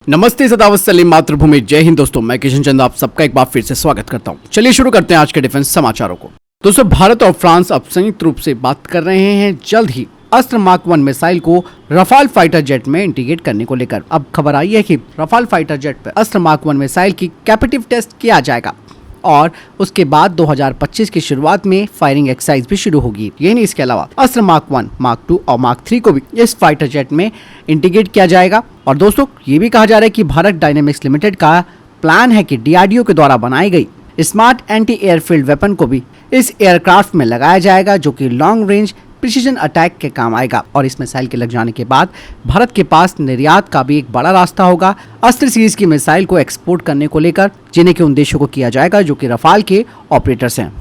नमस्ते, सदावत सलीम, मातृभूमि, जय हिंद। दोस्तों, मैं किशन चंद आप सबका एक बार फिर से स्वागत करता हूं। चलिए शुरू करते हैं आज के डिफेंस समाचारों को। दोस्तों, भारत और फ्रांस अब संयुक्त रूप से बात कर रहे हैं जल्द ही अस्त्र मार्क 1 मिसाइल को रफाल फाइटर जेट में इंटीग्रेट करने को लेकर। अब खबर आई है कि रफाल फाइटर जेट पर अस्त्र मार्क 1 मिसाइल की कैपेटिव टेस्ट किया जाएगा और उसके बाद 2025 की शुरुआत में फायरिंग एक्सरसाइज भी शुरू होगी। यही नहीं, इसके अलावा अस्त्र मार्क 1, मार्क 2 और मार्क 3 को भी इस फाइटर जेट में इंटीग्रेट किया जाएगा। और दोस्तों, ये भी कहा जा रहा है कि भारत डायनेमिक्स लिमिटेड का प्लान है कि डीआरडीओ के द्वारा बनाई गई स्मार्ट एंटी एयरफील्ड वेपन को भी इस एयरक्राफ्ट में लगाया जाएगा, जो कि लॉन्ग रेंज प्रिसीजन अटैक के काम आएगा। और इस मिसाइल के लग जाने के बाद भारत के पास निर्यात का भी एक बड़ा रास्ता होगा अस्त्र सीरीज की मिसाइल को एक्सपोर्ट करने को लेकर, जिन्हें के उद्देश्यों को किया जाएगा, जो कि रफाल के ऑपरेटर्स हैं।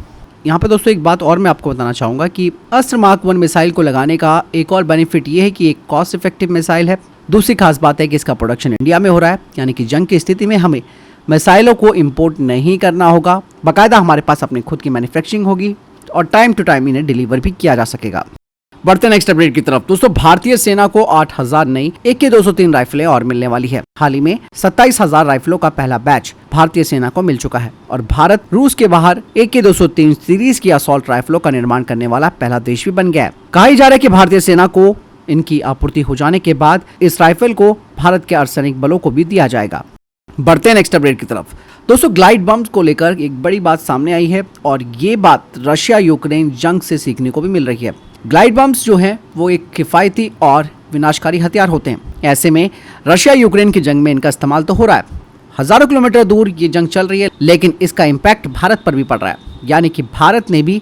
यहाँ पे दोस्तों एक बात और मैं आपको बताना चाहूँगा कि अस्त्र मार्क 1 मिसाइल को लगाने का एक और बेनिफिट ये है कि एक कॉस्ट इफेक्टिव मिसाइल है। दूसरी खास बात है कि इसका प्रोडक्शन इंडिया में हो रहा है, यानी कि जंग की स्थिति में हमें मिसाइलों को इम्पोर्ट नहीं करना होगा, बाकायदा हमारे पास अपनी खुद की मैन्युफैक्चरिंग होगी और टाइम टू टाइम इन्हें डिलीवर भी किया जा सकेगा। बढ़ते नेक्स्ट अपडेट की तरफ। दोस्तों, भारतीय सेना को 8000 नई AK-203 राइफलें और मिलने वाली है। हाल ही में 27000 राइफलों का पहला बैच भारतीय सेना को मिल चुका है और भारत रूस के बाहर AK-203 सीरीज की असॉल्ट राइफलों का निर्माण करने वाला पहला देश भी बन गया है। कहा जा रहा है कि भारतीय सेना को इनकी आपूर्ति हो जाने के बाद इस राइफल को भारत के अर्धसैनिक बलों को भी दिया जाएगा। बढ़ते हैं नेक्स्ट अपडेट की तरफ। दोस्तों, ग्लाइड बम्स को लेकर एक बड़ी बात सामने आई है और ये बात रशिया यूक्रेन जंग से सीखने को भी मिल रही है। ग्लाइड बम्स जो हैं वो एक किफ़ायती और विनाशकारी हथियार होते हैं। ऐसे में रशिया यूक्रेन की जंग में इनका इस्तेमाल तो हो रहा है। हजारों किलोमीटर दूर ये जंग चल रही है, लेकिन इसका इम्पैक्ट भारत पर भी पड़ रहा है। यानी कि भारत ने भी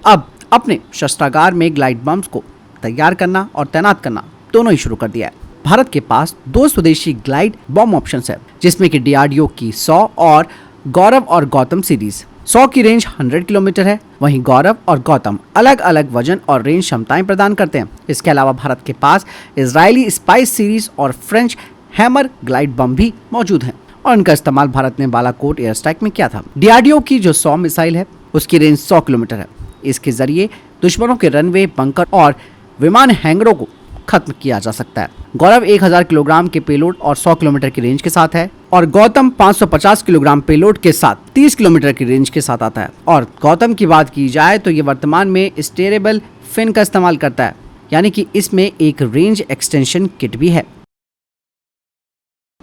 अब अपने शस्त्रागार में ग्लाइड बम्स को तैयार करना और तैनात करना दोनों ही शुरू कर दिया है। भारत के पास 2 स्वदेशी ग्लाइड बम ऑप्शंस है, जिसमें कि डीआरडीओ की 100 और गौरव और गौतम सीरीज। 100 की रेंज 100 किलोमीटर है, वहीं गौरव और गौतम अलग अलग वजन और रेंज क्षमताएं प्रदान करते हैं। इसके अलावा भारत के पास इजरायली स्पाइस सीरीज और फ्रेंच हैमर ग्लाइड बम भी मौजूद हैं और इनका इस्तेमाल भारत ने बालाकोट एयर स्ट्राइक में किया था। डीआरडीओ की जो 100 मिसाइल है उसकी रेंज 100 किलोमीटर है। इसके जरिए दुश्मनों के रनवे, बंकर और विमान हैंगरों को खत्म किया जा सकता है। गौरव 1000 किलोग्राम के पेलोड और 100 किलोमीटर की रेंज के साथ है और गौतम 550 किलोग्राम पेलोड के साथ 30 किलोमीटर की रेंज के साथ आता है। और गौतम की बात की जाए तो ये वर्तमान में स्टेरेबल फिन का इस्तेमाल करता है, यानी कि इसमें एक रेंज एक्सटेंशन किट भी है।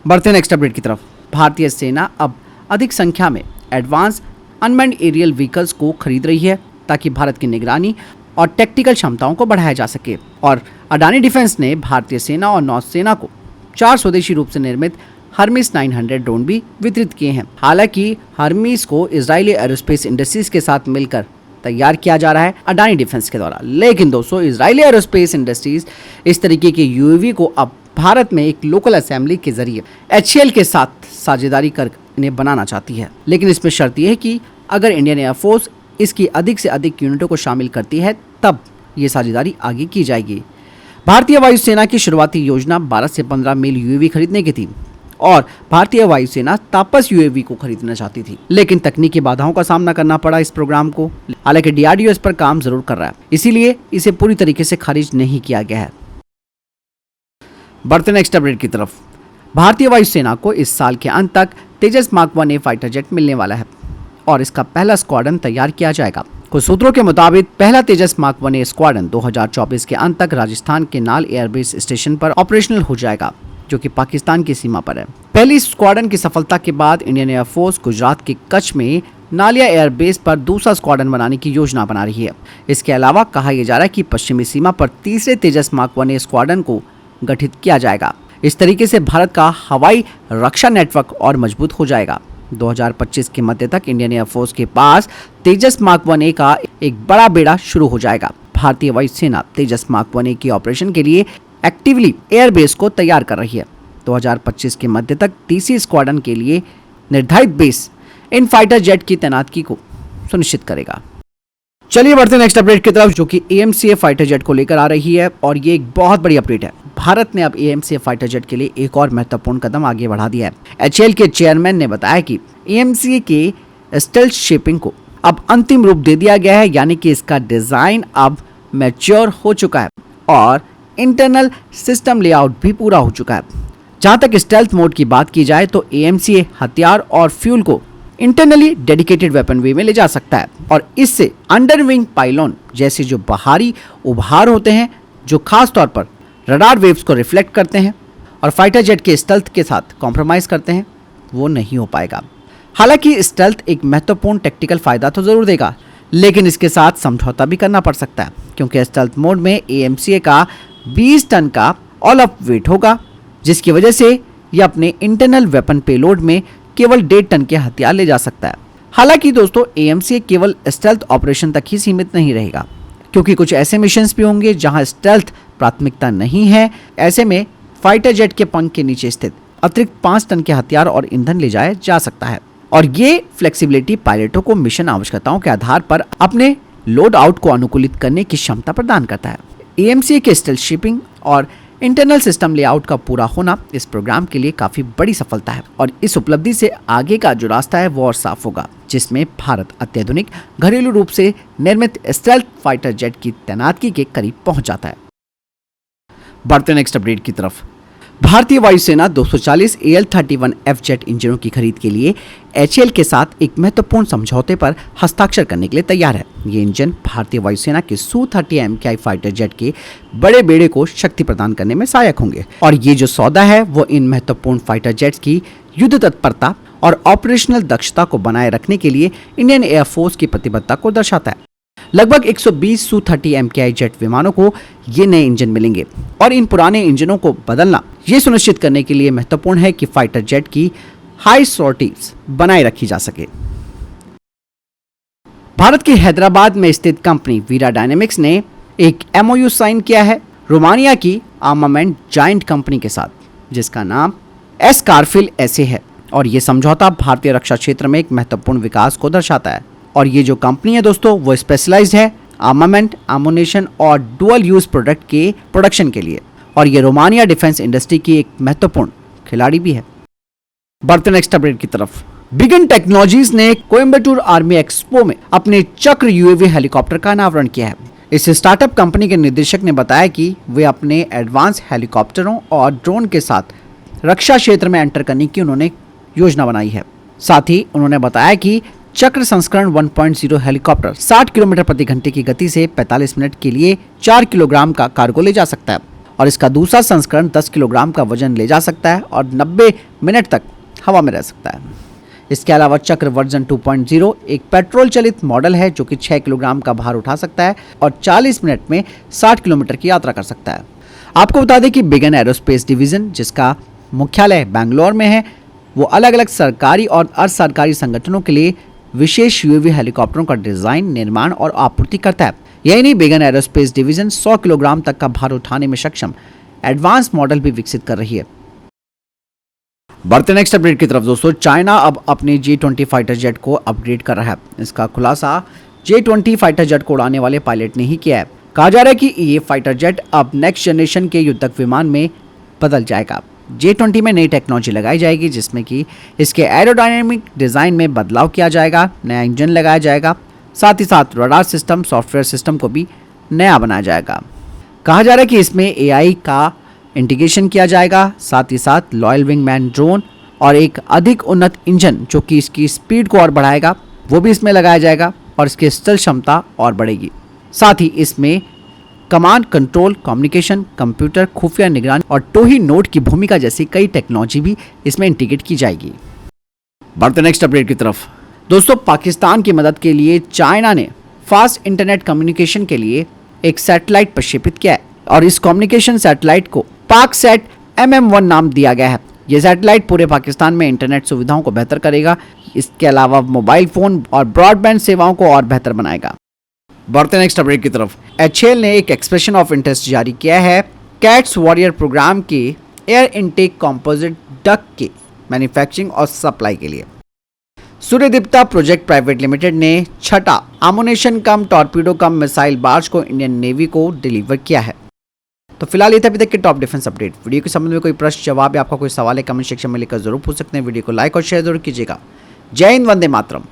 बढ़ते नेक्स्ट अपडेट की तरफ। भारतीय सेना अब अधिक संख्या में एडवांस अनमैन्ड एरियल व्हीकल्स को खरीद रही है, ताकि भारत की निगरानी और टेक्टिकल क्षमताओं को बढ़ाया जा सके। और अडानी डिफेंस ने भारतीय सेना और नौसेना को 4 स्वदेशी रूप से निर्मित हर्मीस 900 ड्रोन भी वितरित किए हैं। हालांकि हर्मीस को इजरायली एरोस्पेस इंडस्ट्रीज के साथ मिलकर तैयार किया जा रहा है अडानी डिफेंस के द्वारा। लेकिन दोस्तों, इजरायली एरोस्पेस इंडस्ट्रीज इस तरीके के यूएवी को अब भारत में एक लोकल असेंबली के जरिए HAL के साथ साझेदारी कर इन्हें बनाना चाहती है। लेकिन इसमें शर्त यह है कि अगर इंडियन एयरफोर्स इसकी अधिक से अधिक यूनिटों को शामिल करती है, तब ये साझेदारी आगे की जाएगी। भारतीय वायुसेना की शुरुआती योजना 12 से 15 मील यूएवी खरीदने की थी और भारतीय वायुसेना तापस यूएवी को खरीदना चाहती थी, लेकिन तकनीकी बाधाओं का सामना करना पड़ा इस प्रोग्राम को। हालांकि डीआरडीओ इस पर काम जरूर कर रहा है, इसीलिए इसे पूरी तरीके से खारिज नहीं किया गया है। बढ़ते नेक्स्ट अपडेट की तरफ। भारतीय वायुसेना को इस साल के अंत तक तेजस मार्क 1A फाइटर जेट मिलने वाला है और इसका पहला स्क्वाड्रन तैयार किया जाएगा। कुछ सूत्रों के मुताबिक पहला तेजस मार्क 1A स्क्वाड्रन 2024 के अंत तक राजस्थान के नाल एयरबेस स्टेशन पर ऑपरेशनल हो जाएगा, जो कि पाकिस्तान की सीमा पर है। पहली स्क्वाड्रन की सफलता के बाद इंडियन एयरफोर्स गुजरात के कच्छ में नालिया एयरबेस पर दूसरा स्क्वाड्रन बनाने की योजना बना रही है। इसके अलावा कहा यह जा रहा है कि पश्चिमी सीमा पर तीसरे तेजस मार्क 1A स्क्वाड्रन को गठित किया जाएगा। इस तरीके से भारत का हवाई रक्षा नेटवर्क और मजबूत हो जाएगा। 2025 के मध्य तक इंडियन एयरफोर्स के पास तेजस मार्क 1A का एक बड़ा बेड़ा शुरू हो जाएगा। भारतीय वायुसेना तेजस मार्क 1A के ऑपरेशन के लिए एक्टिवली एयरबेस को तैयार कर रही है। 2025 के मध्य तक तीसरी स्क्वाड्रन के लिए निर्धारित बेस इन फाइटर जेट की तैनाती को सुनिश्चित करेगा। चलिए बढ़ते नेक्स्ट अपडेट की तरफ, जो कि AMCA फाइटर जेट को लेकर आ रही है और ये एक बहुत बड़ी अपडेट है। भारत ने अब AMCA फाइटर जेट के लिए एक और महत्वपूर्ण कदम आगे बढ़ा दिया है। HAL के चेयरमैन ने बताया कि AMCA के स्टेल्थ शेपिंग को अब अंतिम रूप दे दिया गया है, यानी कि इसका डिजाइन अब मैच्योर हो चुका है और इंटरनल सिस्टम लेआउट भी पूरा हो चुका है। जहां तक स्टेल्थ मोड की बात की जाए तो AMCA हथियार और फ्यूल को इंटरनली डेडिकेटेड वेपन वे में ले जा सकता है और इससे अंडरविंग पाइलोन जैसे जो बाहरी उभार होते हैं जो खास तौर पर रडार वेव्स को रिफ्लेक्ट करते हैं और फाइटर जेट के स्टेल्थ के साथ कॉम्प्रोमाइज करते हैं, वो नहीं हो पाएगा। हालांकि स्टेल्थ एक महत्वपूर्ण टेक्टिकल फायदा तो जरूर देगा, लेकिन इसके साथ समझौता भी करना पड़ सकता है क्योंकि स्टेल्थ मोड में AMCA का 20 टन का ऑल अप वेट होगा, जिसकी वजह से यह अपने इंटरनल वेपन पेलोड में केवल 1.5 टन के हथियार ले जा सकता है। हालांकि दोस्तों AMCA केवल स्टेल्थ ऑपरेशन तक ही सीमित नहीं रहेगा क्योंकि कुछ ऐसे मिशंस भी होंगे जहां स्टेल्थ प्राथमिकता नहीं है। ऐसे में फाइटर जेट के पंख के नीचे स्थित अतिरिक्त 5 टन के हथियार और ईंधन ले जाया जा सकता है और ये फ्लेक्सिबिलिटी पायलटों को मिशन आवश्यकताओं के आधार पर अपने लोड आउट को अनुकूलित करने की क्षमता प्रदान करता है। AMCA के स्टेल्थ शिपिंग और इंटरनल सिस्टम लेआउट का पूरा होना इस प्रोग्राम के लिए काफी बड़ी सफलता है और इस उपलब्धि से आगे का जो रास्ता है वो और साफ होगा, जिसमें भारत अत्याधुनिक घरेलू रूप से निर्मित स्टेल्थ फाइटर जेट की तैनाती के करीब पहुंच जाता है। बढ़ते नेक्स्ट अपडेट की तरफ। भारतीय वायुसेना 240 AL-31F जेट इंजनों की खरीद के लिए HAL के साथ एक महत्वपूर्ण समझौते पर हस्ताक्षर करने के लिए तैयार है। ये इंजन भारतीय वायुसेना के Su-30 MKI फाइटर जेट के बड़े बेड़े को शक्ति प्रदान करने में सहायक होंगे और ये जो सौदा है वो इन महत्वपूर्ण फाइटर जेट्स की युद्ध तत्परता और ऑपरेशनल दक्षता को बनाए रखने के लिए इंडियन एयरफोर्स की प्रतिबद्धता को दर्शाता है। लगभग 120 Su-30 MKI जेट विमानों को ये नए इंजन मिलेंगे और इन पुराने इंजनों को बदलना ये सुनिश्चित करने के लिए महत्वपूर्ण है कि फाइटर जेट की हाई सॉर्टीज बनाए रखी जा सके। भारत के हैदराबाद में स्थित कंपनी वीरा डायनेमिक्स ने एक MOU साइन किया है रोमानिया की आर्मामेंट जायंट कंपनी के साथ, जिसका नाम एस्कारफिल ऐसे है और ये समझौता भारतीय रक्षा क्षेत्र में एक महत्वपूर्ण विकास को दर्शाता है। और ये जो कंपनी है दोस्तों वो स्पेशलाइज्ड है आर्मामेंट, एमुनेशन और डुअल यूज प्रोडक्ट के प्रोडक्शन के लिए और ये रोमानिया डिफेंस इंडस्ट्री की एक महत्वपूर्ण खिलाड़ी भी है। बढ़ते नेक्स्ट अपडेट की तरफ। बिगन टेक्नोलॉजीज ने कोयम्बटूर आर्मी एक्सपो में अपने चक्र UAV हेलीकॉप्टर का अनावरण किया है। इस स्टार्टअप कंपनी के निदेशक ने बताया कि वे अपने एडवांस हेलीकॉप्टरों और ड्रोन के साथ रक्षा क्षेत्र में एंटर करने की उन्होंने योजना बनाई है। साथ ही उन्होंने बताया कि चक्र संस्करण 1.0 हेलीकॉप्टर 60 किलोमीटर प्रति घंटे की गति से 45 मिनट के लिए 4 किलोग्राम का कार्गो ले जा सकता है और इसका दूसरा संस्करण 10 किलोग्राम का वजन ले जा सकता है और 90 मिनट तक हवा में रह सकता है। इसके अलावा चक्र वर्जन 2.0 एक पेट्रोल चलित मॉडल है जो कि 6 किलोग्राम का भार उठा सकता है और 40 मिनट में 60 किलोमीटर की यात्रा कर सकता है। आपको बता दें कि बिगन एरोस्पेस डिवीजन, जिसका मुख्यालय बैंगलोर में है, वो अलग अलग सरकारी और अर्ध सरकारी संगठनों के लिए विशेष UAV हेलीकॉप्टरों का डिजाइन, निर्माण और आपूर्ति करता है। यही नहीं, बिगन एरोस्पेस डिवीजन 100 किलोग्राम तक का भार उठाने में सक्षम एडवांस मॉडल भी विकसित कर रही है। बढ़ते नेक्स्ट अपडेट की तरफ दोस्तों। चाइना अब अपने J-20 फाइटर जेट को अपग्रेड कर रहा है। इसका खुलासा J-20 फाइटर जेट को उड़ाने वाले पायलट ने ही किया है। कहा जा रहा है कि ये फाइटर जेट अब नेक्स्ट जनरेशन के युद्धक विमान में बदल जाएगा। J-20 में नई टेक्नोलॉजी लगाई जाएगी जिसमें कि इसके एरोडायनेमिक डिज़ाइन में बदलाव किया जाएगा, नया इंजन लगाया जाएगा, साथ ही साथ रडार सिस्टम, सॉफ्टवेयर सिस्टम को भी नया बनाया जाएगा। कहा जा रहा है कि इसमें AI का इंटीग्रेशन किया जाएगा, साथ ही साथ लॉयल विंगमैन ड्रोन और एक अधिक उन्नत इंजन जो कि इसकी स्पीड को और बढ़ाएगा वो भी इसमें लगाया जाएगा और इसकी स्टेल्थ क्षमता और बढ़ेगी। साथ ही इसमें कमांड कंट्रोल, कम्युनिकेशन, कंप्यूटर, खुफिया निगरानी और टोही नोड की भूमिका जैसी कई टेक्नोलॉजी भी इसमें इंटीग्रेट की जाएगी। बढ़ते नेक्स्ट अपडेट की तरफ दोस्तों। पाकिस्तान की मदद के लिए चाइना ने फास्ट इंटरनेट कम्युनिकेशन के लिए एक सैटेलाइट प्रक्षेपित किया है और इस कम्युनिकेशन सैटेलाइट को पाकसैट MM-1 नाम दिया गया है। यह सैटेलाइट पूरे पाकिस्तान में इंटरनेट सुविधाओं को बेहतर करेगा। इसके अलावा मोबाइल फोन और ब्रॉडबैंड सेवाओं को और बेहतर बनाएगा। बढ़ते नेक्स्ट अपडेट की तरफ। HAL ने एक एक्सप्रेशन ऑफ इंटरेस्ट जारी किया है कैट्स वॉरियर प्रोग्राम के एयर इनटेक कंपोजिट डक के मैन्युफैक्चरिंग और सप्लाई के लिए। सूर्यदीप्ता प्रोजेक्ट प्राइवेट लिमिटेड ने छठा आमुनेशन कम टॉर्पीडो कम मिसाइल बार्ज को इंडियन नेवी को डिलीवर किया है। तो फिलहाल ये था अभी तक के टॉप डिफेंस अपडेट। वीडियो के संबंध में कोई प्रश्न, जवाब या आपका कोई सवाल है कमेंट सेक्शन में लिखकर जरूर पूछ सकते हैं। वीडियो को लाइक और शेयर जरूर कीजिएगा। जय हिंद, वंदे मातरम।